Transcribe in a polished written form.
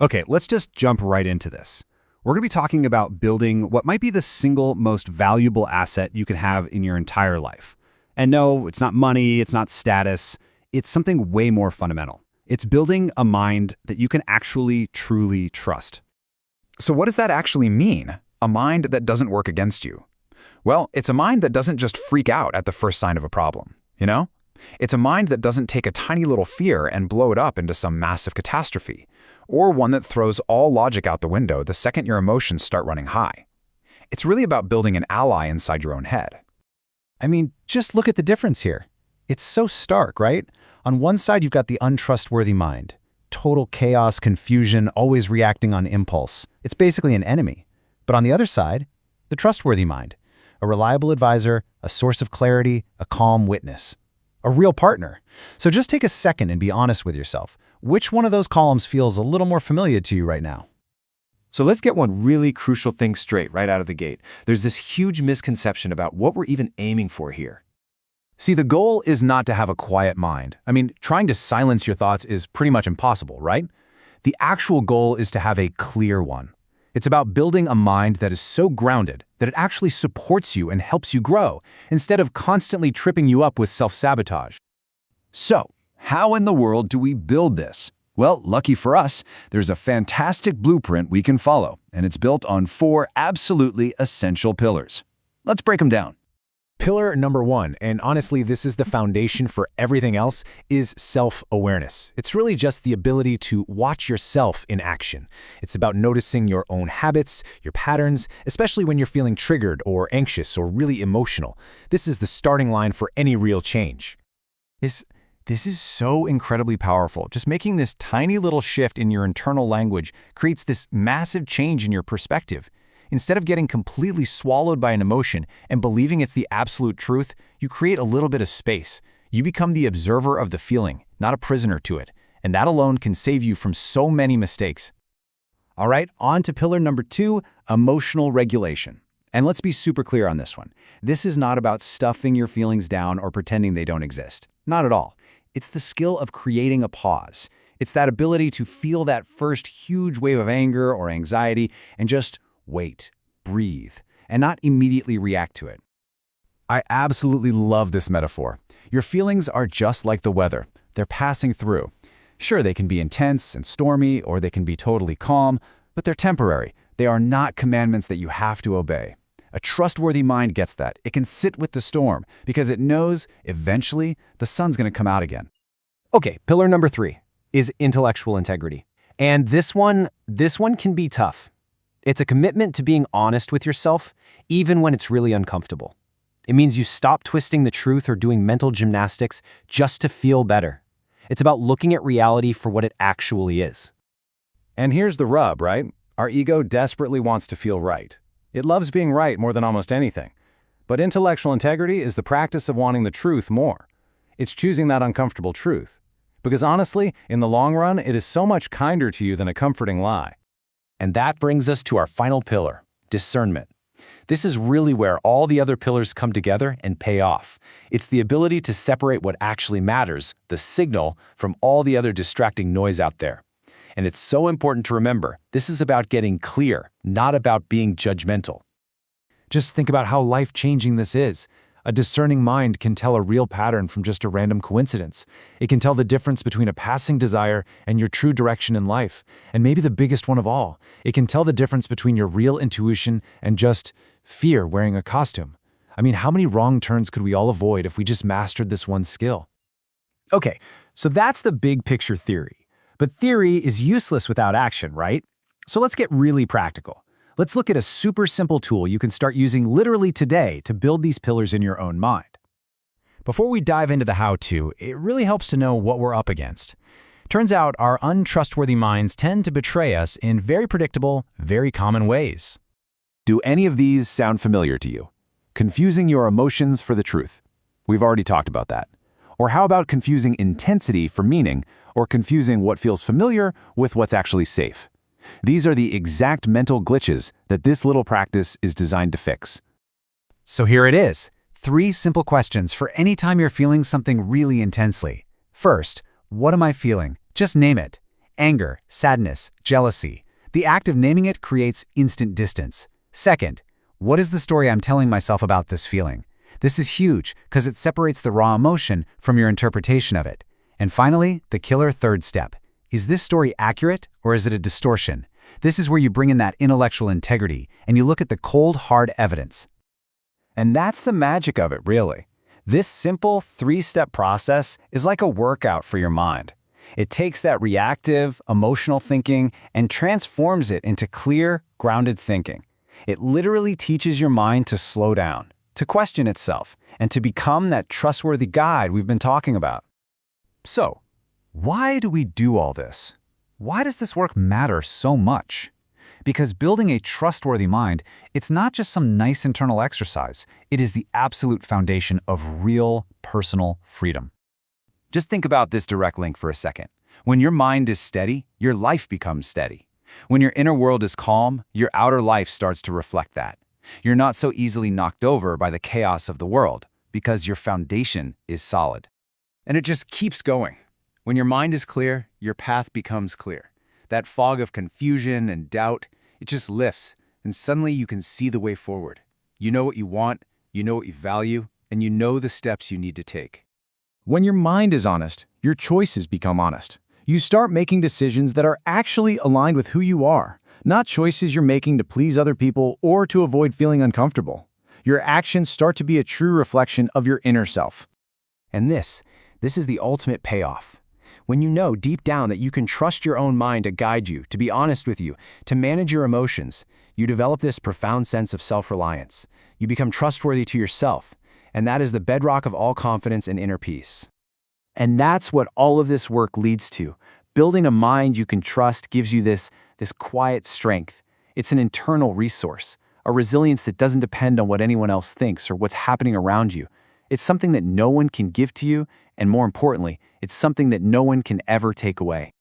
Okay, let's just jump right into this. We're going to be talking about building what might be the single most valuable asset you can have in your entire life. And no, it's not money, it's not status, it's something way more fundamental. It's building a mind that you can actually, truly trust. So what does that actually mean? A mind that doesn't work against you? Well, it's a mind that doesn't just freak out at the first sign of a problem, you know? It's a mind that doesn't take a tiny little fear and blow it up into some massive catastrophe, or one that throws all logic out the window the second your emotions start running high. It's really about building an ally inside your own head. I mean, just look at the difference here. It's so stark, right? On one side, you've got the untrustworthy mind. Total chaos, confusion, always reacting on impulse. It's basically an enemy. But on the other side, the trustworthy mind. A reliable advisor, a source of clarity, a calm witness. A real partner. So just take a second and be honest with yourself. Which one of those columns feels a little more familiar to you right now? So let's get one really crucial thing straight right out of the gate. There's this huge misconception about what we're even aiming for here. See, the goal is not to have a quiet mind. I mean, trying to silence your thoughts is pretty much impossible, right? The actual goal is to have a clear one. It's about building a mind that is so grounded that it actually supports you and helps you grow, instead of constantly tripping you up with self-sabotage. So, how in the world do we build this? Well, lucky for us, there's a fantastic blueprint we can follow, and it's built on 4 absolutely essential pillars. Let's break them down. Pillar number 1, and honestly this is the foundation for everything else, is self-awareness. It's really just the ability to watch yourself in action. It's about noticing your own habits, your patterns, especially when you're feeling triggered or anxious or really emotional. This is the starting line for any real change. This is so incredibly powerful. Just making this tiny little shift in your internal language creates this massive change in your perspective. Instead of getting completely swallowed by an emotion and believing it's the absolute truth, you create a little bit of space. You become the observer of the feeling, not a prisoner to it. And that alone can save you from so many mistakes. All right, on to pillar number 2, emotional regulation. And let's be super clear on this one. This is not about stuffing your feelings down or pretending they don't exist. Not at all. It's the skill of creating a pause. It's that ability to feel that first huge wave of anger or anxiety and just wait, breathe, and not immediately react to it. I absolutely love this metaphor. Your feelings are just like the weather. They're passing through. Sure, they can be intense and stormy, or they can be totally calm, but they're temporary. They are not commandments that you have to obey. A trustworthy mind gets that. It can sit with the storm because it knows eventually the sun's going to come out again. Okay, pillar number 3 is intellectual integrity. And this one can be tough. It's a commitment to being honest with yourself, even when it's really uncomfortable. It means you stop twisting the truth or doing mental gymnastics just to feel better. It's about looking at reality for what it actually is. And here's the rub, right? Our ego desperately wants to feel right. It loves being right more than almost anything. But intellectual integrity is the practice of wanting the truth more. It's choosing that uncomfortable truth. Because honestly, in the long run, it is so much kinder to you than a comforting lie. And that brings us to our final pillar, discernment. This is really where all the other pillars come together and pay off. It's the ability to separate what actually matters, the signal, from all the other distracting noise out there. And it's so important to remember, this is about getting clear, not about being judgmental. Just think about how life-changing this is. A discerning mind can tell a real pattern from just a random coincidence. It can tell the difference between a passing desire and your true direction in life. And maybe the biggest one of all, it can tell the difference between your real intuition and just fear wearing a costume. I mean, how many wrong turns could we all avoid if we just mastered this one skill? Okay, so that's the big picture theory. But theory is useless without action, right? So let's get really practical. Let's look at a super simple tool you can start using literally today to build these pillars in your own mind. Before we dive into the how-to, it really helps to know what we're up against. Turns out our untrustworthy minds tend to betray us in very predictable, very common ways. Do any of these sound familiar to you? Confusing your emotions for the truth. We've already talked about that. Or how about confusing intensity for meaning, or confusing what feels familiar with what's actually safe? These are the exact mental glitches that this little practice is designed to fix. So here it is, 3 simple questions for any time you're feeling something really intensely. First, what am I feeling? Just name it. Anger, sadness, jealousy. The act of naming it creates instant distance. Second, what is the story I'm telling myself about this feeling? This is huge because it separates the raw emotion from your interpretation of it. And finally, the killer third step. Is this story accurate or is it a distortion? This is where you bring in that intellectual integrity and you look at the cold, hard evidence. And that's the magic of it, really. This simple 3-step process is like a workout for your mind. It takes that reactive, emotional thinking and transforms it into clear, grounded thinking. It literally teaches your mind to slow down, to question itself, and to become that trustworthy guide we've been talking about. So, why do we do all this? Why does this work matter so much? Because building a trustworthy mind, it's not just some nice internal exercise. It is the absolute foundation of real personal freedom. Just think about this direct link for a second. When your mind is steady, your life becomes steady. When your inner world is calm, your outer life starts to reflect that. You're not so easily knocked over by the chaos of the world because your foundation is solid. And it just keeps going. When your mind is clear, your path becomes clear. That fog of confusion and doubt, it just lifts, and suddenly you can see the way forward. You know what you want, you know what you value, and you know the steps you need to take. When your mind is honest, your choices become honest. You start making decisions that are actually aligned with who you are, not choices you're making to please other people or to avoid feeling uncomfortable. Your actions start to be a true reflection of your inner self. And this is the ultimate payoff. When you know deep down that you can trust your own mind to guide you, to be honest with you, to manage your emotions, you develop this profound sense of self-reliance. You become trustworthy to yourself, and that is the bedrock of all confidence and inner peace. And that's what all of this work leads to. Building a mind you can trust gives you this quiet strength. It's an internal resource, a resilience that doesn't depend on what anyone else thinks or what's happening around you. It's something that no one can give to you, and more importantly, it's something that no one can ever take away.